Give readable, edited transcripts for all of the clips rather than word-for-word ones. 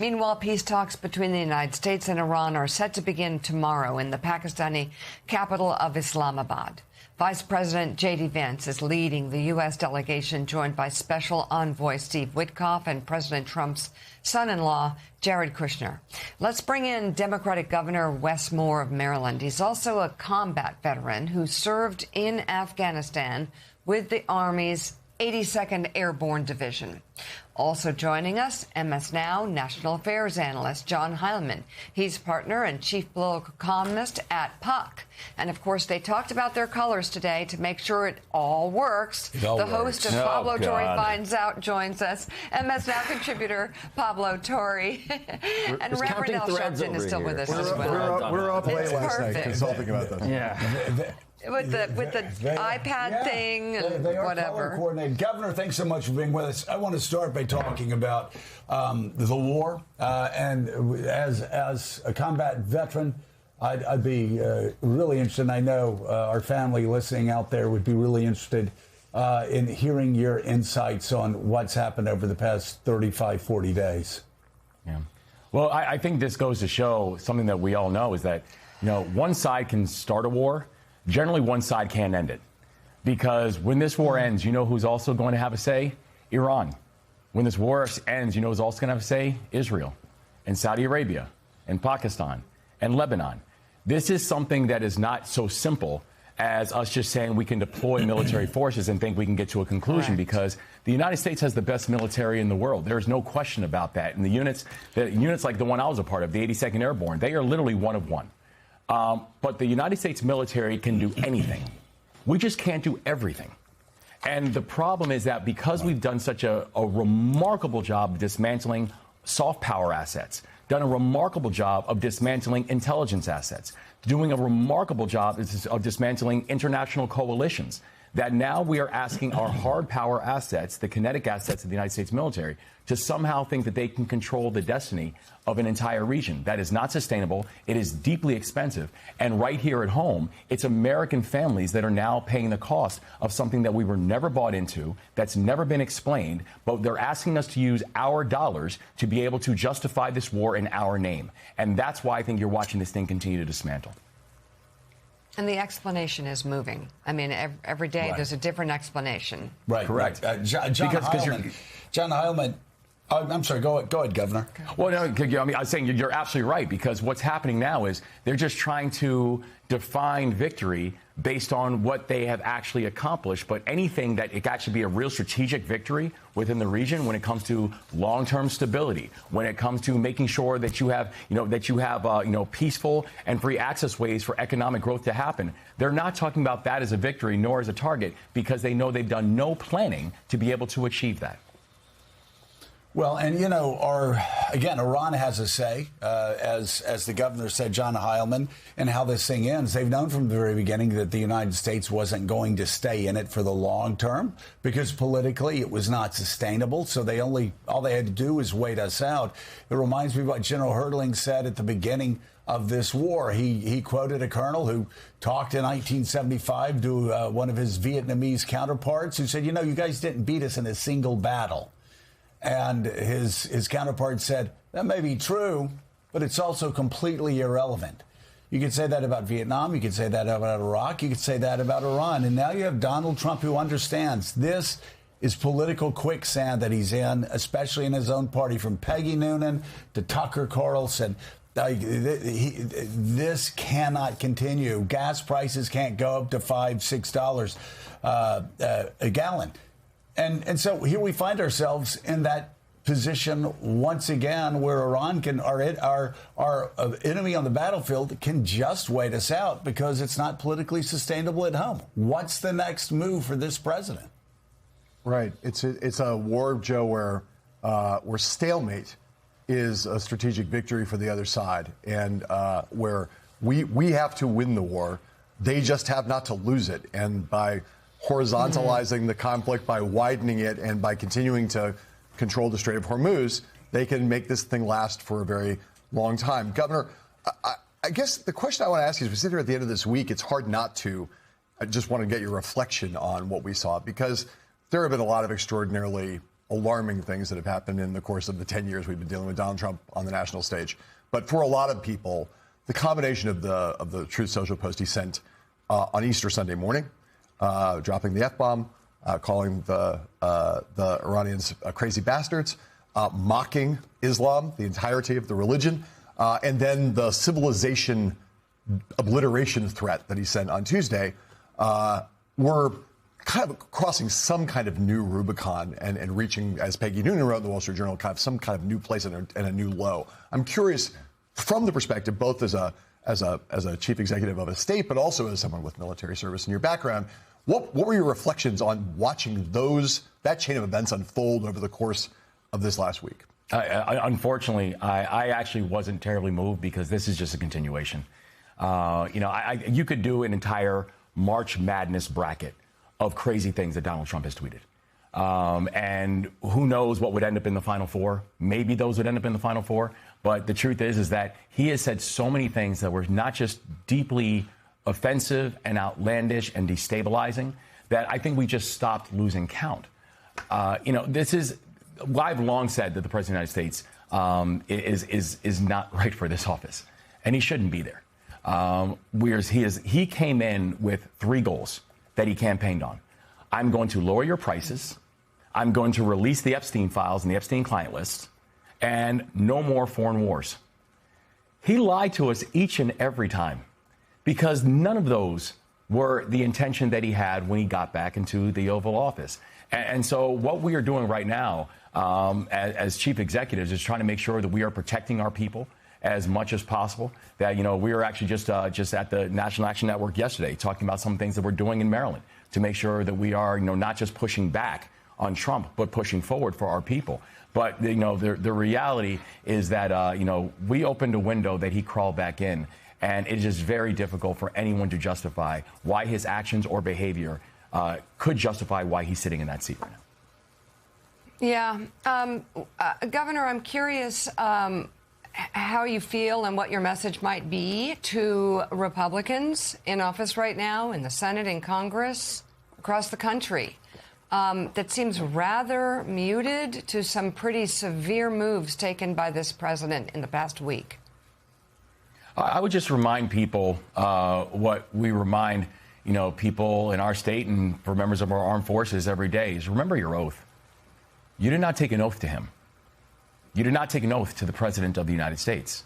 Meanwhile, peace talks between the United States and Iran are set to begin tomorrow in the Pakistani capital of Islamabad. Vice President J.D. Vance is leading the U.S. delegation, joined by Special Envoy Steve Witkoff and President Trump's son-in-law, Jared Kushner. Let's bring in Democratic Governor Wes Moore of Maryland. He's also a combat veteran who served in Afghanistan with the Army's 82nd Airborne Division. Also joining us, MS Now National Affairs Analyst John Heilemann. He's partner and chief political columnist at Puck. And of course, they talked about their colors today to make sure it all works. The host of Pablo Torre Finds Out joins us. MS Now contributor Pablo Torre. And Reverend Al Sharpton is still with us as well. We're up late last night consulting about this. Yeah. With the iPad thing and they are whatever. Color coordinated. Governor, thanks so much for being with us. I want to start by talking about the war. And as a combat veteran, I'd be really interested, and I know our family listening out there would be really interested in hearing your insights on what's happened over the past 35, 40 days. Yeah. Well, I think this goes to show something that we all know is that, one side can start a war. Generally, one side can't end it. Because when this war ends, you know who's also going to have a say? Iran. When this war ends, you know who's also going to have a say? Israel and Saudi Arabia and Pakistan and Lebanon. This is something that is not so simple as us just saying we can deploy military forces and think we can get to a conclusion, because the United States has the best military in the world. There's no question about that. And the units like the one I was a part of, the 82nd Airborne, they are literally one of one. But the United States military can do anything. We just can't do everything. And the problem is that because we've done such a remarkable job of dismantling soft power assets, done a remarkable job of dismantling intelligence assets, doing a remarkable job of dismantling international coalitions, that now we are asking our hard power assets, the kinetic assets of the United States military, to somehow think that they can control the destiny of an entire region. That is not sustainable. It is deeply expensive. And right here at home, it's American families that are now paying the cost of something that we were never bought into, that's never been explained, but they're asking us to use our dollars to be able to justify this war in our name. And that's why I think you're watching this thing continue to dismantle. And the explanation is moving. I mean, every day there's a different explanation. Right. Correct. John Heilemann. I'm sorry. Go ahead, Governor. Well, no, I mean, I was saying you're absolutely right, because what's happening now is they're just trying to define victory based on what they have actually accomplished. But anything that it can actually be a real strategic victory within the region, when it comes to long-term stability, when it comes to making sure that you have, peaceful and free access ways for economic growth to happen, they're not talking about that as a victory nor as a target, because they know they've done no planning to be able to achieve that. Well, and Iran has a say, as the governor said, John Heilemann, and how this thing ends. They've known from the very beginning that the United States wasn't going to stay in it for the long term, because politically it was not sustainable. So all they had to do was wait us out. It reminds me of what General Herdling said at the beginning of this war. He quoted a colonel who talked in 1975 to one of his Vietnamese counterparts, who said, you guys didn't beat us in a single battle. And his counterpart said, that may be true, but it's also completely irrelevant. You could say that about Vietnam. You could say that about Iraq. You could say that about Iran. And now you have Donald Trump, who understands this is political quicksand that he's in, especially in his own party, from Peggy Noonan to Tucker Carlson. This cannot continue. Gas prices can't go up to $5, $6 a gallon. And so here we find ourselves in that position once again, where Iran our enemy on the battlefield can just wait us out because it's not politically sustainable at home. What's the next move for this president? Right. It's a war, Joe, where stalemate is a strategic victory for the other side, and where we have to win the war. They just have not to lose it. And by horizontalizing the conflict, by widening it, and by continuing to control the Strait of Hormuz, they can make this thing last for a very long time. Governor, I guess the question I want to ask you, as we sit here at the end of this week, it's hard not to. I just want to get your reflection on what we saw, because there have been a lot of extraordinarily alarming things that have happened in the course of the 10 years we've been dealing with Donald Trump on the national stage. But for a lot of people, the combination of the Truth Social post he sent on Easter Sunday morning, dropping the F-bomb, calling the Iranians crazy bastards, mocking Islam, the entirety of the religion, and then the civilization obliteration threat that he sent on Tuesday, were kind of crossing some kind of new Rubicon and reaching, as Peggy Noonan wrote in the Wall Street Journal, kind of some kind of new place and a new low. I'm curious, from the perspective, both as a chief executive of a state, but also as someone with military service in your background, what were your reflections on watching that chain of events unfold over the course of this last week? Unfortunately, I actually wasn't terribly moved because this is just a continuation. You could do an entire March Madness bracket of crazy things that Donald Trump has tweeted. And who knows what would end up in the Final Four. Maybe those would end up in the Final Four. But the truth is that he has said so many things that were not just deeply offensive and outlandish and destabilizing that I think we just stopped losing count. This is, I've long said that the President of the United States is not right for this office, and he shouldn't be there. Whereas he came in with 3 goals that he campaigned on. I'm going to lower your prices. I'm going to release the Epstein files and the Epstein client lists, and no more foreign wars. He lied to us each and every time because none of those were the intention that he had when he got back into the Oval Office. And so what we are doing right now as chief executives is trying to make sure that we are protecting our people as much as possible. That, we were actually just at the National Action Network yesterday talking about some things that we're doing in Maryland to make sure that we are, not just pushing back on Trump, but pushing forward for our people. But, the reality is that, we opened a window that he crawled back in. And it is very difficult for anyone to justify why his actions or behavior could justify why he's sitting in that seat right now. Yeah. Governor, I'm curious how you feel and what your message might be to Republicans in office right now in the Senate and Congress across the country. That seems rather muted to some pretty severe moves taken by this president in the past week. I would just remind people what we remind, people in our state and for members of our armed forces every day is remember your oath. You did not take an oath to him. You did not take an oath to the President of the United States.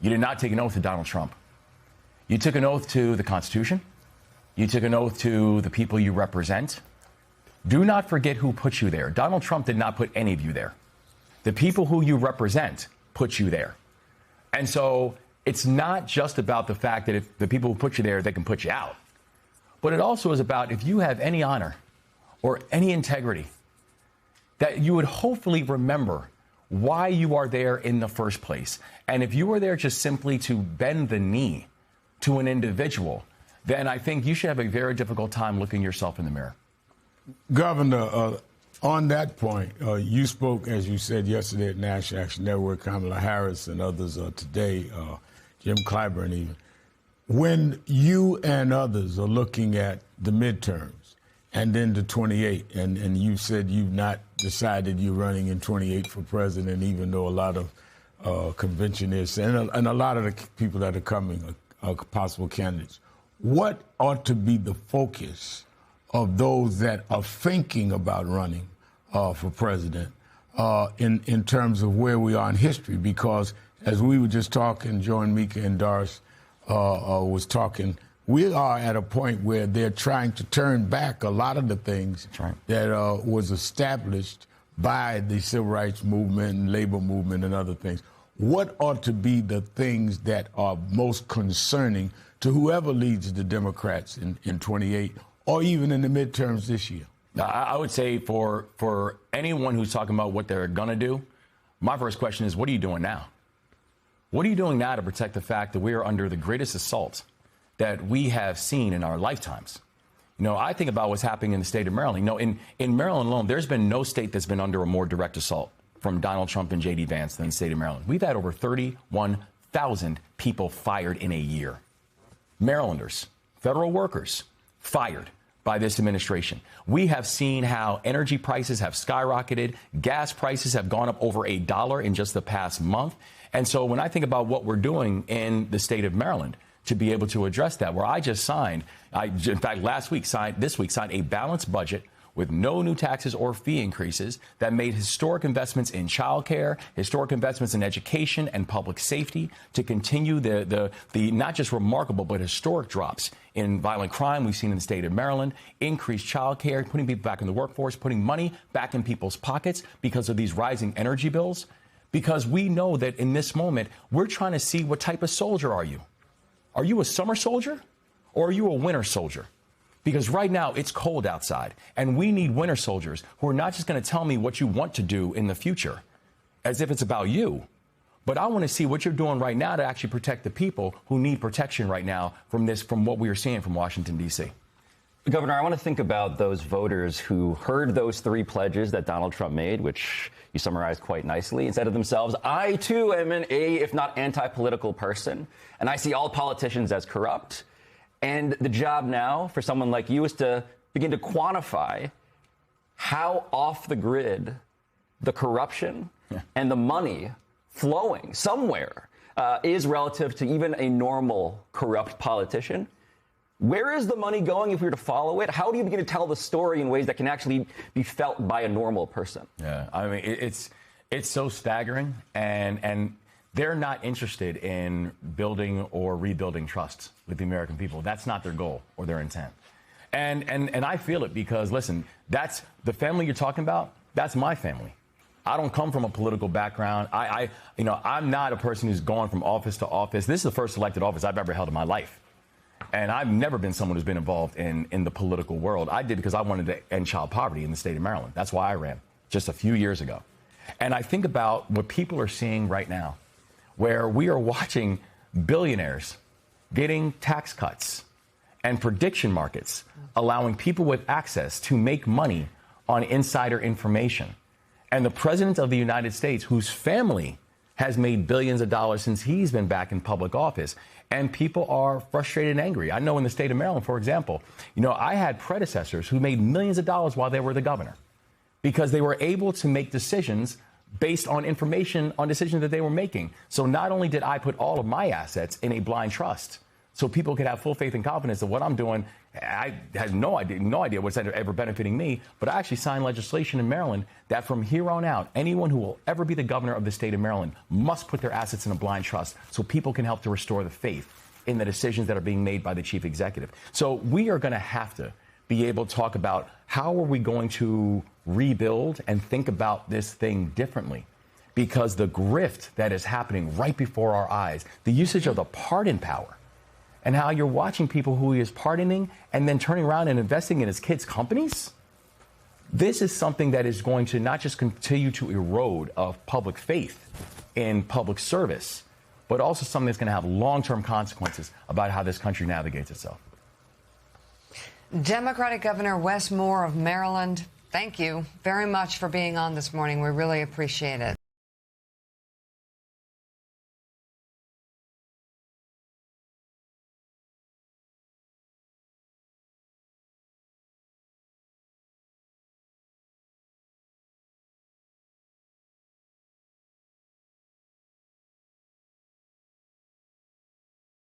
You did not take an oath to Donald Trump. You took an oath to the Constitution. You took an oath to the people you represent. Do not forget who put you there. Donald Trump did not put any of you there. The people who you represent put you there. And so it's not just about the fact that if the people who put you there, they can put you out. But it also is about if you have any honor or any integrity, that you would hopefully remember why you are there in the first place. And if you are there just simply to bend the knee to an individual, then I think you should have a very difficult time looking yourself in the mirror. Governor, on that point, you spoke, as you said yesterday at National Action Network, Kamala Harris and others today, Jim Clyburn even. When you and others are looking at the midterms and then the 28, and you said you've not decided you're running in 28 for president, even though a lot of conventionists and a lot of the people that are coming are possible candidates, what ought to be the focus of those that are thinking about running for president in terms of where we are in history? Because as we were just talking, Joe and Mika and Doris was talking, we are at a point where they're trying to turn back a lot of the things that was established by the civil rights movement and labor movement and other things. What ought to be the things that are most concerning to whoever leads the Democrats in 28 or even in the midterms this year? I would say for anyone who's talking about what they're going to do, my first question is, what are you doing now? What are you doing now to protect the fact that we are under the greatest assault that we have seen in our lifetimes? I think about what's happening in the state of Maryland. In Maryland alone, there's been no state that's been under a more direct assault from Donald Trump and J.D. Vance than the state of Maryland. We've had over 31,000 people fired in a year. Marylanders, federal workers, fired by this administration. We have seen how energy prices have skyrocketed. Gas prices have gone up over $1 in just the past month. And so when I think about what we're doing in the state of Maryland to be able to address that, where I just signed, in fact, this week signed a balanced budget with no new taxes or fee increases that made historic investments in childcare, historic investments in education and public safety to continue the not just remarkable but historic drops in violent crime we've seen in the state of Maryland, increased childcare, putting people back in the workforce, putting money back in people's pockets because of these rising energy bills. Because we know that in this moment, we're trying to see what type of soldier are you? Are you a summer soldier or are you a winter soldier? Because right now it's cold outside, and we need winter soldiers who are not just going to tell me what you want to do in the future, as if it's about you. But I want to see what you're doing right now to actually protect the people who need protection right now from what we are seeing from Washington, D.C. Governor, I want to think about those voters who heard those 3 pledges that Donald Trump made, which you summarized quite nicely, and said to themselves, I, too, am an if not anti-political person, and I see all politicians as corrupt. And the job now for someone like you is to begin to quantify how off the grid the corruption and the money flowing somewhere is relative to even a normal corrupt politician. Where is the money going if we were to follow it? How do you begin to tell the story in ways that can actually be felt by a normal person? Yeah, I mean, it's so staggering, and they're not interested in building or rebuilding trust with the American people. That's not their goal or their intent. And I feel it because, listen, that's the family you're talking about. That's my family. I don't come from a political background. I'm not a person who's gone from office to office. This is the first elected office I've ever held in my life. And I've never been someone who's been involved in the political world. I did because I wanted to end child poverty in the state of Maryland. That's why I ran just a few years ago. And I think about what people are seeing right now, where we are watching billionaires getting tax cuts and prediction markets allowing people with access to make money on insider information. And the president of the United States, whose family has made billions of dollars since he's been back in public office. And people are frustrated and angry. I know in the state of Maryland, for example, I had predecessors who made millions of dollars while they were the governor because they were able to make decisions based on information on decisions that they were making. So not only did I put all of my assets in a blind trust so people could have full faith and confidence that what I'm doing, I had no idea what's ever benefiting me, but I actually signed legislation in Maryland that from here on out, anyone who will ever be the governor of the state of Maryland must put their assets in a blind trust so people can help to restore the faith in the decisions that are being made by the chief executive. So we are going to have to be able to talk about how are we going to rebuild and think about this thing differently, because the grift that is happening right before our eyes, the usage of the pardon power, and how you're watching people who he is pardoning and then turning around and investing in his kids' companies. This is something that is going to not just continue to erode of public faith in public service, but also something that's going to have long-term consequences about how this country navigates itself. Democratic Governor Wes Moore of Maryland, thank you very much for being on this morning. We really appreciate it.